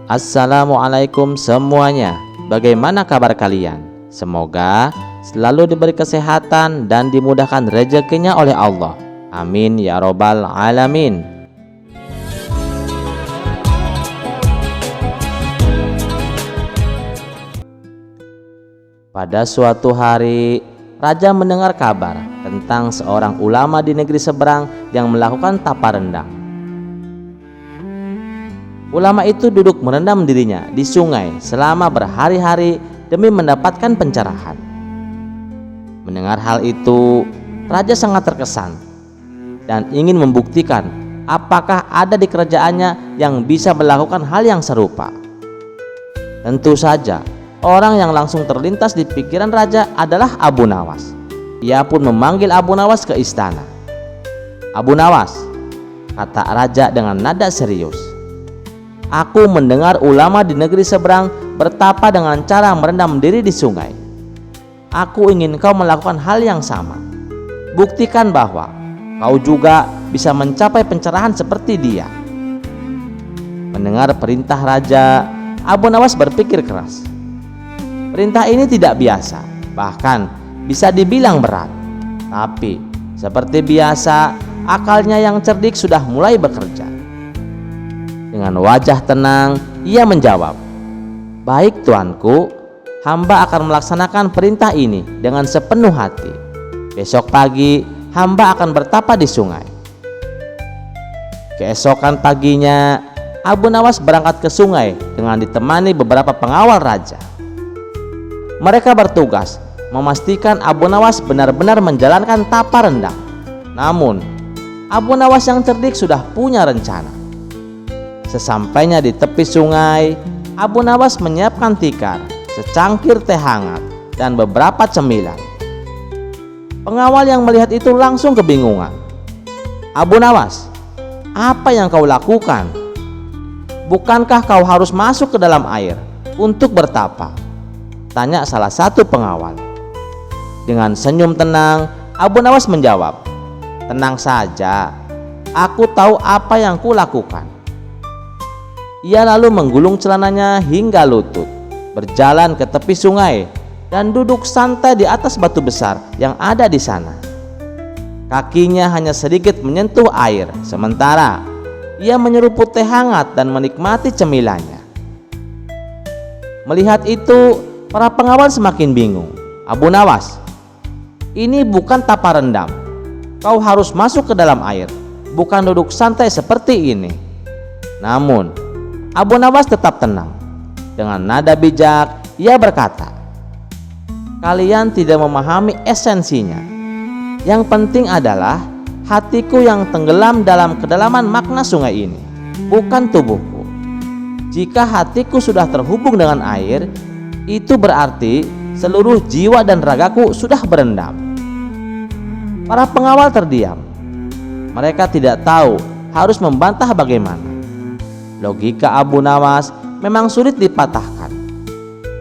Assalamualaikum semuanya. Bagaimana kabar kalian? Semoga selalu diberi kesehatan dan dimudahkan rezekinya oleh Allah. Amin ya robbal alamin. Pada suatu hari, raja mendengar kabar tentang seorang ulama di negeri seberang yang melakukan tapa rendang. Ulama itu duduk merendam dirinya di sungai selama berhari-hari demi mendapatkan pencerahan. Mendengar hal itu, raja sangat terkesan dan ingin membuktikan apakah ada di kerajaannya yang bisa melakukan hal yang serupa. Tentu saja, orang yang langsung terlintas di pikiran raja adalah Abu Nawas. Ia pun memanggil Abu Nawas ke istana. "Abu Nawas," kata raja dengan nada serius, "aku mendengar ulama di negeri seberang bertapa dengan cara merendam diri di sungai. Aku ingin kau melakukan hal yang sama. Buktikan bahwa kau juga bisa mencapai pencerahan seperti dia." Mendengar perintah raja, Abu Nawas berpikir keras. Perintah ini tidak biasa, bahkan bisa dibilang berat. Tapi seperti biasa, akalnya yang cerdik sudah mulai bekerja. Dengan wajah tenang, ia menjawab, "Baik tuanku, hamba akan melaksanakan perintah ini dengan sepenuh hati. Besok pagi, hamba akan bertapa di sungai." Keesokan paginya, Abu Nawas berangkat ke sungai dengan ditemani beberapa pengawal raja. Mereka bertugas memastikan Abu Nawas benar-benar menjalankan tapa rendang. Namun, Abu Nawas yang cerdik sudah punya rencana. Sesampainya di tepi sungai, Abu Nawas menyiapkan tikar, secangkir teh hangat, dan beberapa cemilan. Pengawal yang melihat itu langsung kebingungan. "Abu Nawas, apa yang kau lakukan? Bukankah kau harus masuk ke dalam air untuk bertapa?" tanya salah satu pengawal. Dengan senyum tenang, Abu Nawas menjawab, "Tenang saja, aku tahu apa yang kulakukan." Ia lalu menggulung celananya hingga lutut, berjalan ke tepi sungai, dan duduk santai di atas batu besar yang ada di sana. Kakinya hanya sedikit menyentuh air, sementara ia menyeruput teh hangat dan menikmati cemilannya. Melihat itu, para pengawal semakin bingung. "Abu Nawas, ini bukan tapa rendam. Kau harus masuk ke dalam air, bukan duduk santai seperti ini." Namun Abu Nawas tetap tenang. Dengan nada bijak, ia berkata, "Kalian tidak memahami esensinya. Yang penting adalah hatiku yang tenggelam dalam kedalaman makna sungai ini, bukan tubuhku. Jika hatiku sudah terhubung dengan air, itu berarti seluruh jiwa dan ragaku sudah berendam." Para pengawal terdiam. Mereka tidak tahu harus membantah bagaimana. Logika Abu Nawas memang sulit dipatahkan.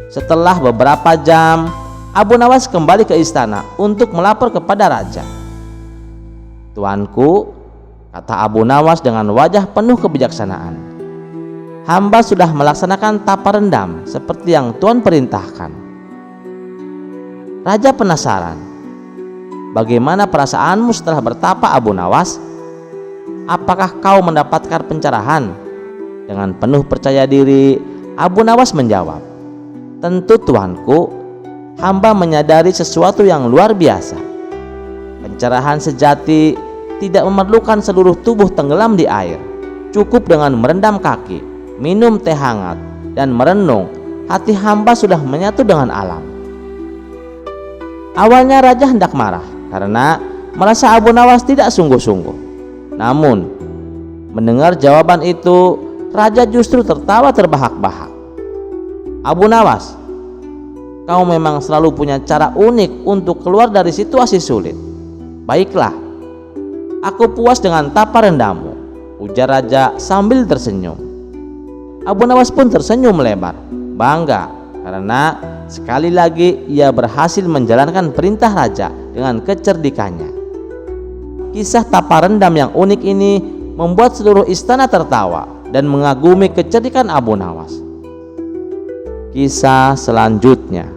Setelah beberapa jam, Abu Nawas kembali ke istana untuk melapor kepada raja. "Tuanku," kata Abu Nawas dengan wajah penuh kebijaksanaan, "hamba sudah melaksanakan tapa rendam seperti yang Tuan perintahkan." Raja penasaran. "Bagaimana perasaanmu setelah bertapa, Abu Nawas? Apakah kau mendapatkan pencerahan?" Dengan penuh percaya diri, Abu Nawas menjawab, "Tentu tuanku, hamba menyadari sesuatu yang luar biasa. Pencerahan sejati tidak memerlukan seluruh tubuh tenggelam di air. Cukup dengan merendam kaki, minum teh hangat, dan merenung, hati hamba sudah menyatu dengan alam." Awalnya raja hendak marah karena merasa Abu Nawas tidak sungguh-sungguh. Namun, mendengar jawaban itu, raja justru tertawa terbahak-bahak. "Abu Nawas, kau memang selalu punya cara unik untuk keluar dari situasi sulit. Baiklah, aku puas dengan tapa rendammu," ujar raja sambil tersenyum. Abu Nawas pun tersenyum lebar, bangga karena sekali lagi ia berhasil menjalankan perintah raja dengan kecerdikannya. Kisah tapa rendam yang unik ini membuat seluruh istana tertawa dan mengagumi kecerdikan Abu Nawas. Kisah selanjutnya.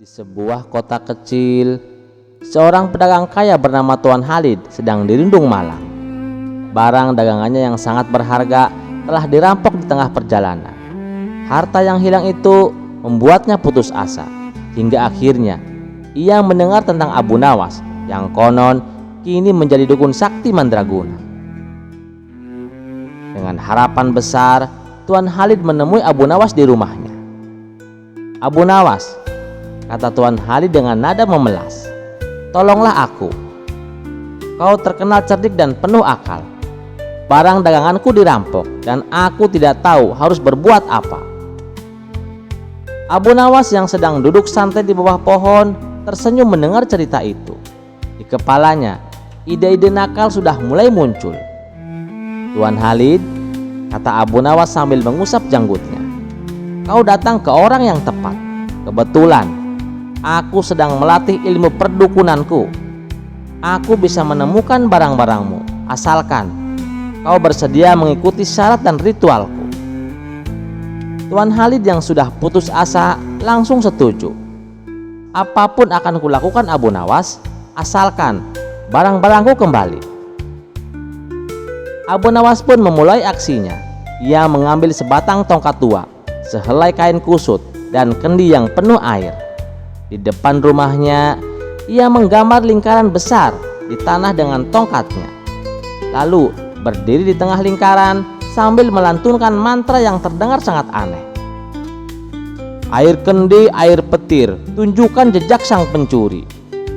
Di sebuah kota kecil, seorang pedagang kaya bernama Tuan Halid sedang dirundung malang. Barang dagangannya yang sangat berharga telah dirampok di tengah perjalanan. Harta yang hilang itu membuatnya putus asa, hingga akhirnya ia mendengar tentang Abu Nawas yang konon kini menjadi dukun sakti mandraguna. Dengan harapan besar, Tuan Halid menemui Abu Nawas di rumahnya. "Abu Nawas," kata Tuan Halid dengan nada memelas, "tolonglah aku. Kau terkenal cerdik dan penuh akal. Barang daganganku dirampok dan aku tidak tahu harus berbuat apa." Abu Nawas yang sedang duduk santai di bawah pohon tersenyum mendengar cerita itu. Di kepalanya, ide-ide nakal sudah mulai muncul. "Tuan Halid," kata Abu Nawas sambil mengusap janggutnya, "kau datang ke orang yang tepat. Kebetulan aku sedang melatih ilmu perdukunanku. Aku bisa menemukan barang-barangmu asalkan kau bersedia mengikuti syarat dan ritualku." Tuan Halid yang sudah putus asa langsung setuju. "Apapun akan kulakukan Abu Nawas, asalkan barang-barangku kembali." Abu Nawas pun memulai aksinya. Ia mengambil sebatang tongkat tua, sehelai kain kusut, dan kendi yang penuh air. Di depan rumahnya, ia menggambar lingkaran besar di tanah dengan tongkatnya. Lalu berdiri di tengah lingkaran sambil melantunkan mantra yang terdengar sangat aneh. "Air kendi, air petir, tunjukkan jejak sang pencuri.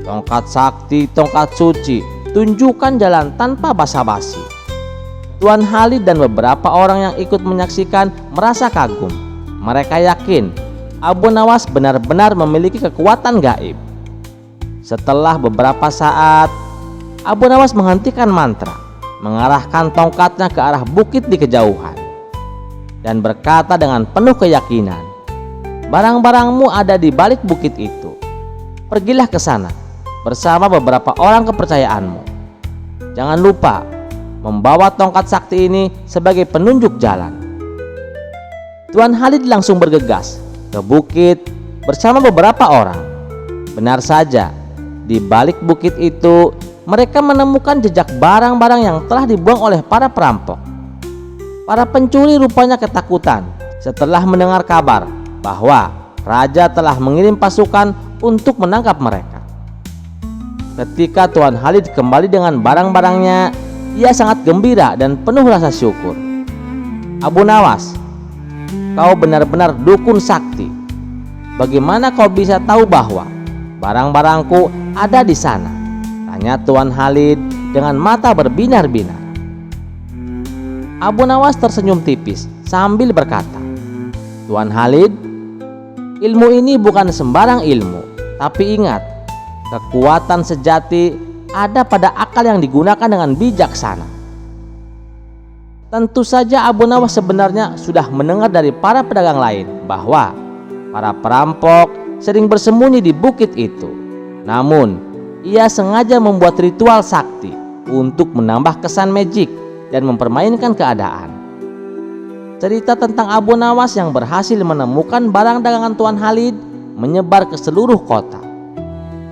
Tongkat sakti, tongkat suci, tunjukkan jalan tanpa basa-basi." Tuan Halid dan beberapa orang yang ikut menyaksikan merasa kagum. Mereka yakin Abu Nawas benar-benar memiliki kekuatan gaib. Setelah beberapa saat, Abu Nawas menghentikan mantra, mengarahkan tongkatnya ke arah bukit di kejauhan, dan berkata dengan penuh keyakinan, "Barang-barangmu ada di balik bukit itu. Pergilah ke sana bersama beberapa orang kepercayaanmu. Jangan lupa membawa tongkat sakti ini sebagai penunjuk jalan." Tuan Halid langsung bergegas ke bukit bersama beberapa orang. Benar saja, di balik bukit itu mereka menemukan jejak barang-barang yang telah dibuang oleh para perampok. Para pencuri rupanya ketakutan setelah mendengar kabar bahwa raja telah mengirim pasukan untuk menangkap mereka. Ketika Tuan Halid kembali dengan barang-barangnya, ia sangat gembira dan penuh rasa syukur. "Abu Nawas, kau benar-benar dukun sakti. Bagaimana kau bisa tahu bahwa barang-barangku ada di sana?" tanya Tuan Halid dengan mata berbinar-binar. Abu Nawas tersenyum tipis sambil berkata, "Tuan Halid, ilmu ini bukan sembarang ilmu, tapi ingat, kekuatan sejati ada pada akal yang digunakan dengan bijaksana." Tentu saja Abu Nawas sebenarnya sudah mendengar dari para pedagang lain bahwa para perampok sering bersembunyi di bukit itu. Namun, ia sengaja membuat ritual sakti untuk menambah kesan magic dan mempermainkan keadaan. Cerita tentang Abu Nawas yang berhasil menemukan barang dagangan Tuan Halid menyebar ke seluruh kota.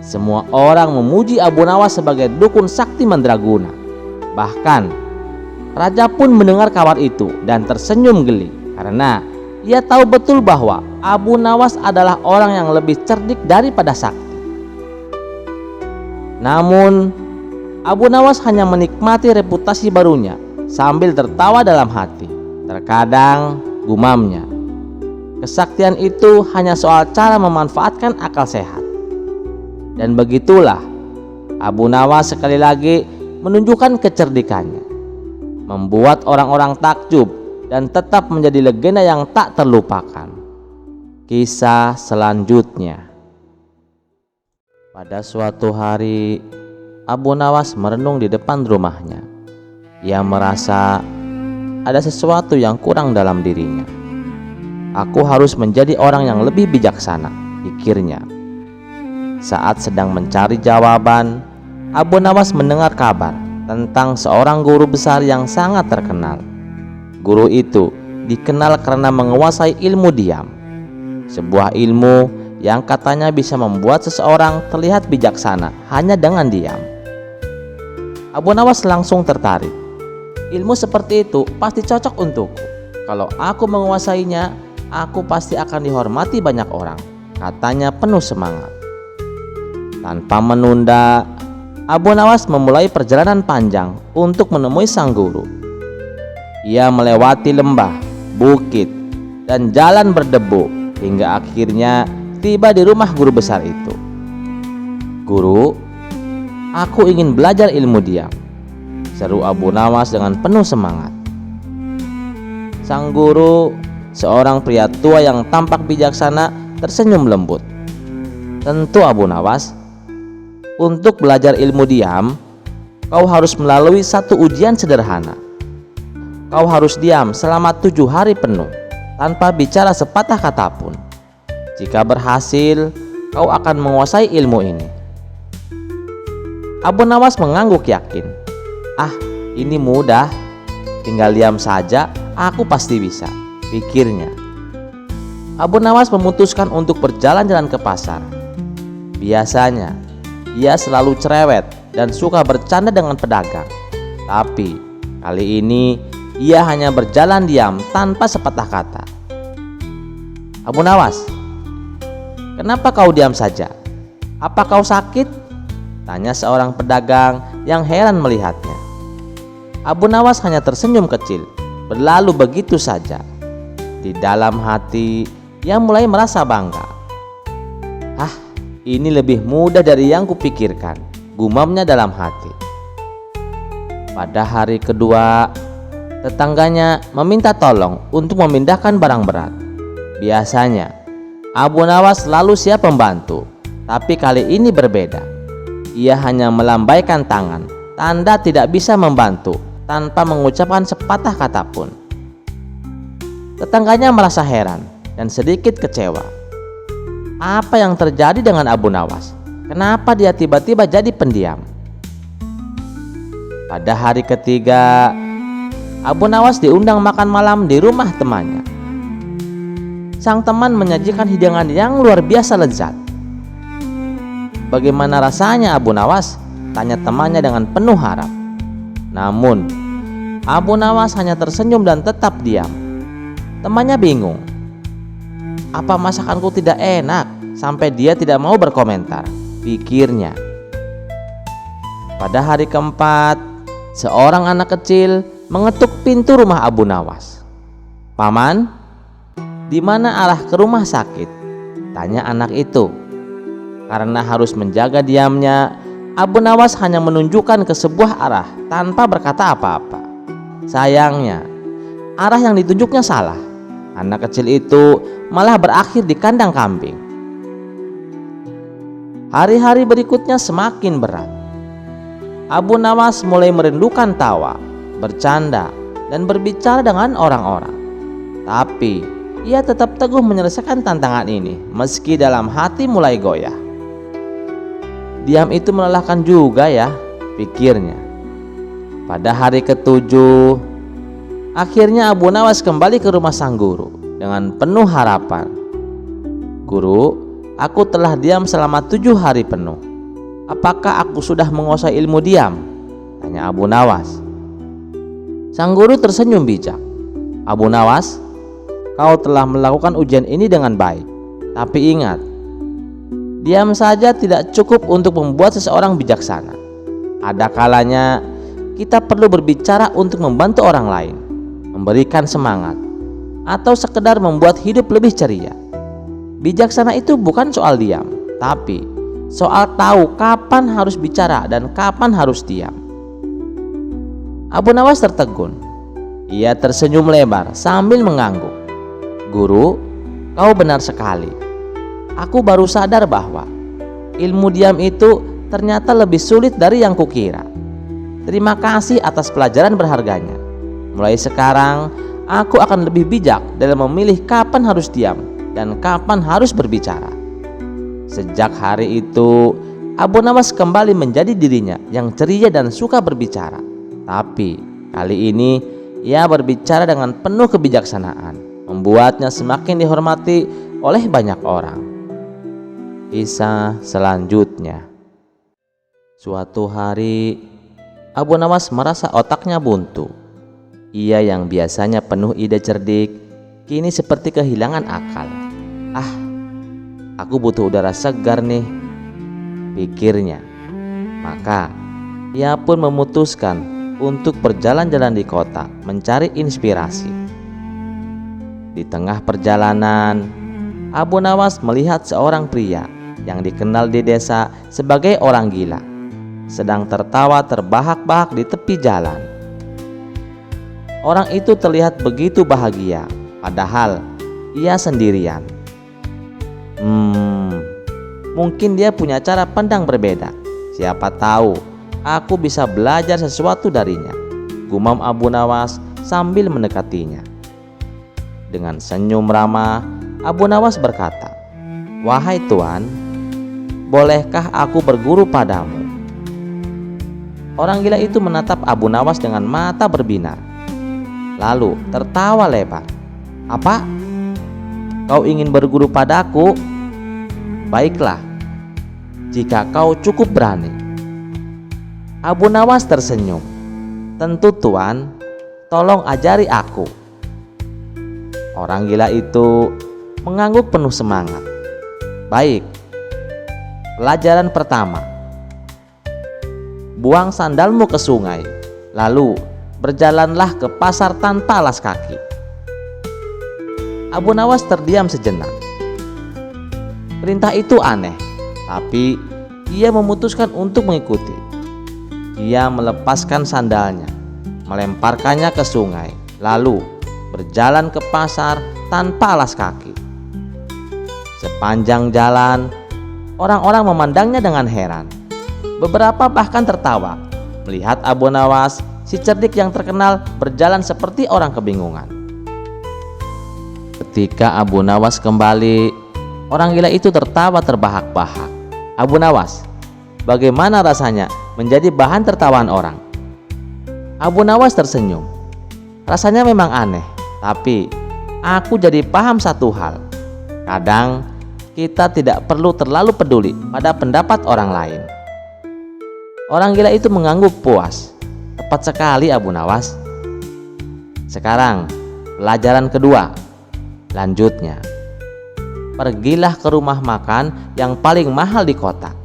Semua orang memuji Abu Nawas sebagai dukun sakti mandraguna. Bahkan raja pun mendengar kabar itu dan tersenyum geli karena ia tahu betul bahwa Abu Nawas adalah orang yang lebih cerdik daripada sakti. Namun Abu Nawas hanya menikmati reputasi barunya sambil tertawa dalam hati. Terkadang gumamnya, kesaktian itu hanya soal cara memanfaatkan akal sehat. Dan begitulah Abu Nawas sekali lagi menunjukkan kecerdikannya, membuat orang-orang takjub dan tetap menjadi legenda yang tak terlupakan. Kisah selanjutnya. Pada suatu hari, Abu Nawas merenung di depan rumahnya. Ia merasa ada sesuatu yang kurang dalam dirinya. "Aku harus menjadi orang yang lebih bijaksana," pikirnya. Saat sedang mencari jawaban, Abu Nawas mendengar kabar tentang seorang guru besar yang sangat terkenal. Guru itu dikenal karena menguasai ilmu diam, sebuah ilmu yang katanya bisa membuat seseorang terlihat bijaksana hanya dengan diam. Abu Nawas langsung tertarik. Ilmu seperti itu pasti cocok untukku. Kalau aku menguasainya, aku pasti akan dihormati banyak orang, katanya penuh semangat. Tanpa menunda, Abu Nawas memulai perjalanan panjang untuk menemui sang guru. Ia melewati lembah, bukit, dan jalan berdebu hingga akhirnya tiba di rumah guru besar itu. "Guru, aku ingin belajar ilmu diam," seru Abu Nawas dengan penuh semangat. Sang guru, seorang pria tua yang tampak bijaksana, tersenyum lembut. "Tentu Abu Nawas, untuk belajar ilmu diam, kau harus melalui satu ujian sederhana. Kau harus diam selama 7 hari penuh tanpa bicara sepatah kata pun. Jika berhasil, kau akan menguasai ilmu ini." Abu Nawas mengangguk yakin. "Ah, ini mudah. Tinggal diam saja, aku pasti bisa," pikirnya. Abu Nawas memutuskan untuk berjalan-jalan ke pasar. Biasanya, ia selalu cerewet dan suka bercanda dengan pedagang. Tapi kali ini ia hanya berjalan diam tanpa sepatah kata. "Abu Nawas, kenapa kau diam saja? Apa kau sakit?" tanya seorang pedagang yang heran melihatnya. Abu Nawas hanya tersenyum kecil, berlalu begitu saja. Di dalam hati, ia mulai merasa bangga. "Ah, ini lebih mudah dari yang kupikirkan," gumamnya dalam hati. Pada hari kedua, tetangganya meminta tolong untuk memindahkan barang berat. Biasanya, Abu Nawas selalu siap membantu, tapi kali ini berbeda. Ia hanya melambaikan tangan, tanda tidak bisa membantu, tanpa mengucapkan sepatah kata pun. Tetangganya merasa heran dan sedikit kecewa. Apa yang terjadi dengan Abu Nawas? Kenapa dia tiba-tiba jadi pendiam? Pada hari ketiga, Abu Nawas diundang makan malam di rumah temannya. Sang teman menyajikan hidangan yang luar biasa lezat. "Bagaimana rasanya Abu Nawas?" tanya temannya dengan penuh harap. Namun, Abu Nawas hanya tersenyum dan tetap diam. Temannya bingung. Apa masakanku tidak enak sampai dia tidak mau berkomentar, pikirnya. Pada hari keempat, seorang anak kecil mengetuk pintu rumah Abu Nawas. "Paman, di mana arah ke rumah sakit?" tanya anak itu. Karena harus menjaga diamnya, Abu Nawas hanya menunjukkan ke sebuah arah tanpa berkata apa-apa. Sayangnya, arah yang ditunjuknya salah. Anak kecil itu malah berakhir di kandang kambing. Hari-hari berikutnya semakin berat. Abu Nawas mulai merindukan tawa, bercanda, dan berbicara dengan orang-orang. Tapi ia tetap teguh menyelesaikan tantangan ini meski dalam hati mulai goyah. Diam itu melelahkan juga ya, pikirnya. Pada hari ketujuh, akhirnya Abu Nawas kembali ke rumah sang guru dengan penuh harapan. "Guru, aku telah diam selama 7 hari penuh. Apakah aku sudah menguasai ilmu diam?" tanya Abu Nawas. Sang guru tersenyum bijak. "Abu Nawas, kau telah melakukan ujian ini dengan baik. Tapi ingat, diam saja tidak cukup untuk membuat seseorang bijaksana. Ada kalanya kita perlu berbicara untuk membantu orang lain, memberikan semangat, atau sekedar membuat hidup lebih ceria. Bijaksana itu bukan soal diam, tapi soal tahu kapan harus bicara dan kapan harus diam." Abu Nawas tertegun. Ia tersenyum lebar sambil mengangguk. "Guru, kau benar sekali. Aku baru sadar bahwa ilmu diam itu ternyata lebih sulit dari yang kukira. Terima kasih atas pelajaran berharganya. Mulai sekarang, aku akan lebih bijak dalam memilih kapan harus diam dan kapan harus berbicara." Sejak hari itu, Abu Nawas kembali menjadi dirinya yang ceria dan suka berbicara. Tapi kali ini ia berbicara dengan penuh kebijaksanaan, membuatnya semakin dihormati oleh banyak orang. Kisah selanjutnya. Suatu hari, Abu Nawas merasa otaknya buntu. Ia yang biasanya penuh ide cerdik, kini seperti kehilangan akal. Aku butuh udara segar nih, pikirnya. Maka ia pun memutuskan untuk berjalan-jalan di kota mencari inspirasi. Di tengah perjalanan, Abu Nawas melihat seorang pria yang dikenal di desa sebagai orang gila sedang tertawa terbahak-bahak di tepi jalan. Orang itu terlihat begitu bahagia, padahal ia sendirian. Mungkin dia punya cara pandang berbeda. Siapa tahu aku bisa belajar sesuatu darinya, gumam Abu Nawas sambil mendekatinya. Dengan senyum ramah, Abu Nawas berkata, "Wahai Tuan, bolehkah aku berguru padamu?" Orang gila itu menatap Abu Nawas dengan mata berbinar, lalu tertawa lebar. "Apa? Kau ingin berguru padaku? Baiklah, jika kau cukup berani." Abu Nawas tersenyum. "Tentu Tuan, tolong ajari aku." Orang gila itu mengangguk penuh semangat. "Baik, pelajaran pertama. Buang sandalmu ke sungai, lalu berjalanlah ke pasar tanpa alas kaki." Abu Nawas terdiam sejenak. Perintah itu aneh, tapi ia memutuskan untuk mengikuti. Ia melepaskan sandalnya, melemparkannya ke sungai, lalu berjalan ke pasar tanpa alas kaki. Sepanjang jalan, orang-orang memandangnya dengan heran. Beberapa bahkan tertawa melihat Abu Nawas, si cerdik yang terkenal, berjalan seperti orang kebingungan. Ketika Abu Nawas kembali, orang gila itu tertawa terbahak-bahak. "Abu Nawas, bagaimana rasanya menjadi bahan tertawaan orang?" Abu Nawas tersenyum. "Rasanya memang aneh, tapi aku jadi paham satu hal. Kadang kita tidak perlu terlalu peduli pada pendapat orang lain." Orang gila itu mengangguk puas. "Tepat sekali Abu Nawas. Sekarang pelajaran kedua," lanjutnya. "Pergilah ke rumah makan yang paling mahal di kota.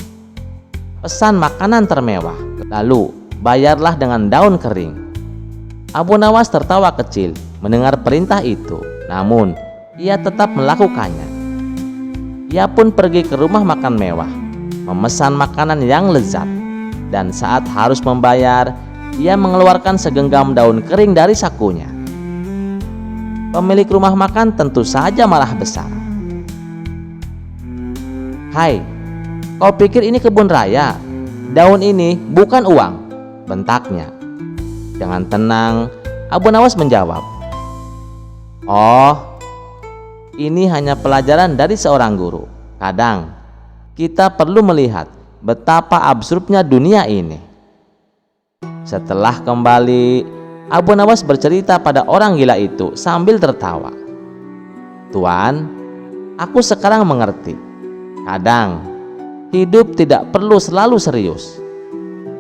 Pesan makanan termewah, lalu bayarlah dengan daun kering." Abu Nawas tertawa kecil mendengar perintah itu, namun ia tetap melakukannya. Ia pun pergi ke rumah makan mewah, memesan makanan yang lezat, dan saat harus membayar, ia mengeluarkan segenggam daun kering dari sakunya. Pemilik rumah makan tentu saja marah besar. "Hai, kau pikir ini kebun raya? Daun ini bukan uang," bentaknya. Dengan tenang, Abu Nawas menjawab, "Oh, ini hanya pelajaran dari seorang guru. Kadang kita perlu melihat betapa absurdnya dunia ini." Setelah kembali, Abu Nawas bercerita pada orang gila itu sambil tertawa. "Tuan, aku sekarang mengerti. Kadang hidup tidak perlu selalu serius,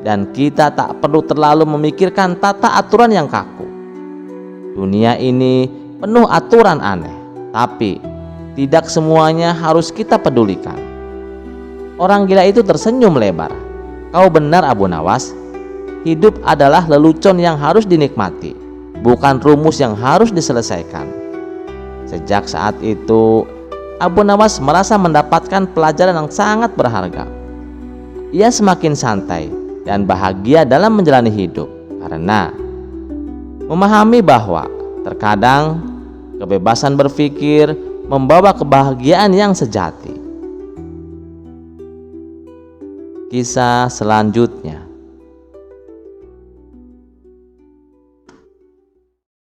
dan kita tak perlu terlalu memikirkan tata aturan yang kaku. Dunia ini penuh aturan aneh, tapi tidak semuanya harus kita pedulikan." Orang gila itu tersenyum lebar. "Kau benar Abu Nawas. Hidup adalah lelucon yang harus dinikmati, bukan rumus yang harus diselesaikan." Sejak saat itu, Abu Nawas merasa mendapatkan pelajaran yang sangat berharga. Ia semakin santai dan bahagia dalam menjalani hidup karena memahami bahwa terkadang kebebasan berpikir membawa kebahagiaan yang sejati. Kisah selanjutnya.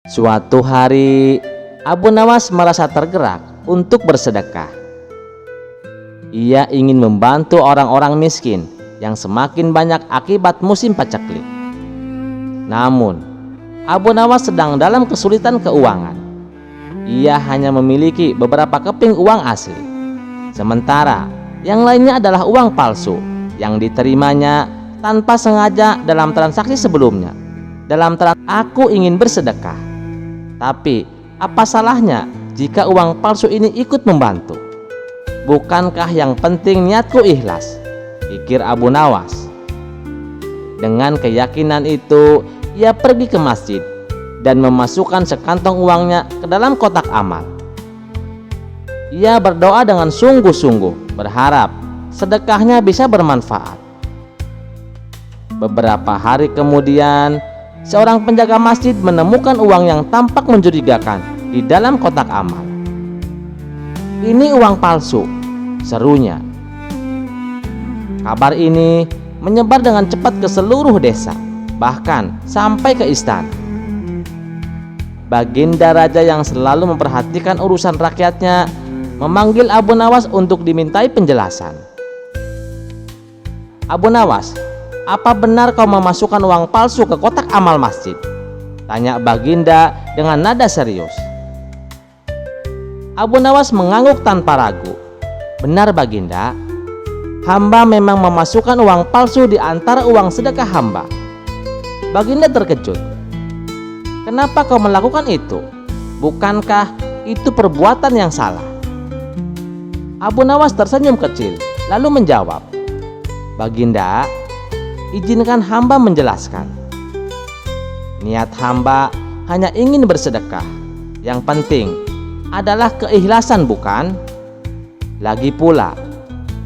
Suatu hari, Abu Nawas merasa tergerak untuk bersedekah. Ia ingin membantu orang-orang miskin yang semakin banyak akibat musim paceklik. Namun, Abu Nawas sedang dalam kesulitan keuangan. Ia hanya memiliki beberapa keping uang asli, sementara yang lainnya adalah uang palsu yang diterimanya tanpa sengaja dalam transaksi sebelumnya. Aku ingin bersedekah, tapi apa salahnya jika uang palsu ini ikut membantu? Bukankah yang penting niatku ikhlas? Pikir Abu Nawas. Dengan keyakinan itu, ia pergi ke masjid dan memasukkan sekantong uangnya ke dalam kotak amal. Ia berdoa dengan sungguh-sungguh, berharap sedekahnya bisa bermanfaat. Beberapa hari kemudian, seorang penjaga masjid menemukan uang yang tampak mencurigakan di dalam kotak amal. "Ini uang palsu," serunya. Kabar ini menyebar dengan cepat ke seluruh desa, bahkan sampai ke istana. Baginda raja yang selalu memperhatikan urusan rakyatnya memanggil Abu Nawas untuk dimintai penjelasan. "Abu Nawas, apa benar kau memasukkan uang palsu ke kotak amal masjid?" tanya Baginda dengan nada serius. Abu Nawas mengangguk tanpa ragu. "Benar Baginda, hamba memang memasukkan uang palsu di antara uang sedekah hamba." Baginda terkejut. "Kenapa kau melakukan itu? Bukankah itu perbuatan yang salah?" Abu Nawas tersenyum kecil lalu menjawab, "Baginda, izinkan hamba menjelaskan. Niat hamba hanya ingin bersedekah. Yang penting adalah keikhlasan, bukan? Lagi pula,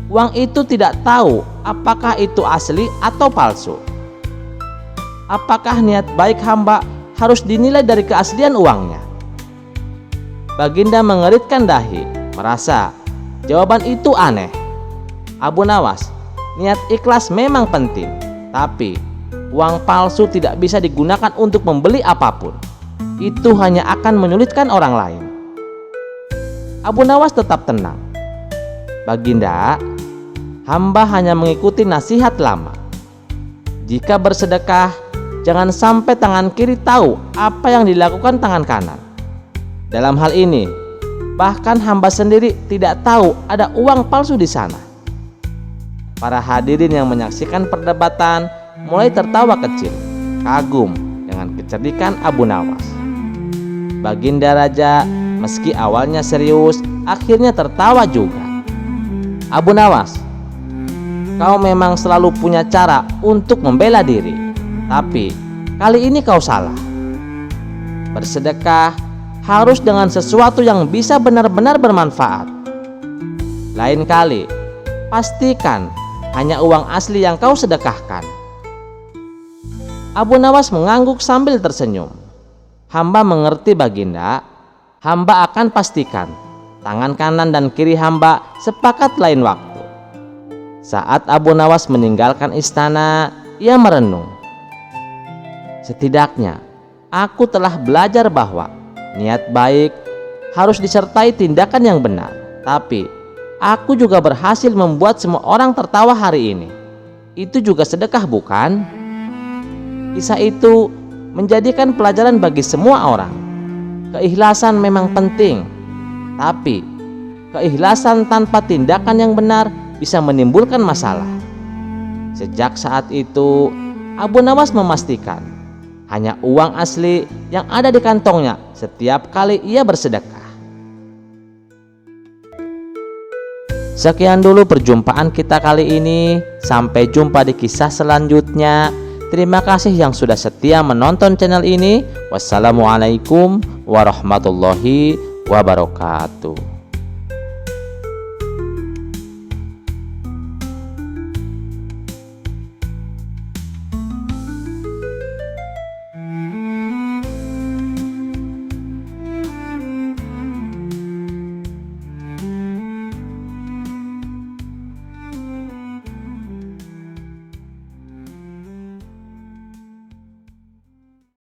uang itu tidak tahu apakah itu asli atau palsu. Apakah niat baik hamba harus dinilai dari keaslian uangnya?" Baginda mengeritkan dahi, merasa jawaban itu aneh. "Abu Nawas, niat ikhlas memang penting, tapi uang palsu tidak bisa digunakan untuk membeli apapun. Itu hanya akan menyulitkan orang lain." Abu Nawas tetap tenang. "Baginda, hamba hanya mengikuti nasihat lama. Jika bersedekah, jangan sampai tangan kiri tahu apa yang dilakukan tangan kanan. Dalam hal ini, bahkan hamba sendiri tidak tahu ada uang palsu di sana." Para hadirin yang menyaksikan perdebatan mulai tertawa kecil, kagum dengan kecerdikan Abu Nawas. Baginda raja meski awalnya serius, akhirnya tertawa juga. "Abu Nawas, kau memang selalu punya cara untuk membela diri, tapi kali ini kau salah. Bersedekah harus dengan sesuatu yang bisa benar-benar bermanfaat. Lain kali, pastikan hanya uang asli yang kau sedekahkan." Abu Nawas mengangguk sambil tersenyum. "Hamba mengerti Baginda. Hamba akan pastikan tangan kanan dan kiri hamba sepakat lain waktu." Saat Abu Nawas meninggalkan istana, ia merenung. "Setidaknya aku telah belajar bahwa niat baik harus disertai tindakan yang benar. Tapi aku juga berhasil membuat semua orang tertawa hari ini. Itu juga sedekah, bukan?" Kisah itu menjadikan pelajaran bagi semua orang. Keikhlasan memang penting, tapi keikhlasan tanpa tindakan yang benar bisa menimbulkan masalah. Sejak saat itu, Abu Nawas memastikan hanya uang asli yang ada di kantongnya setiap kali ia bersedekah. Sekian dulu perjumpaan kita kali ini. Sampai jumpa di kisah selanjutnya. Terima kasih yang sudah setia menonton channel ini. Wassalamualaikum warahmatullahi wabarakatuh.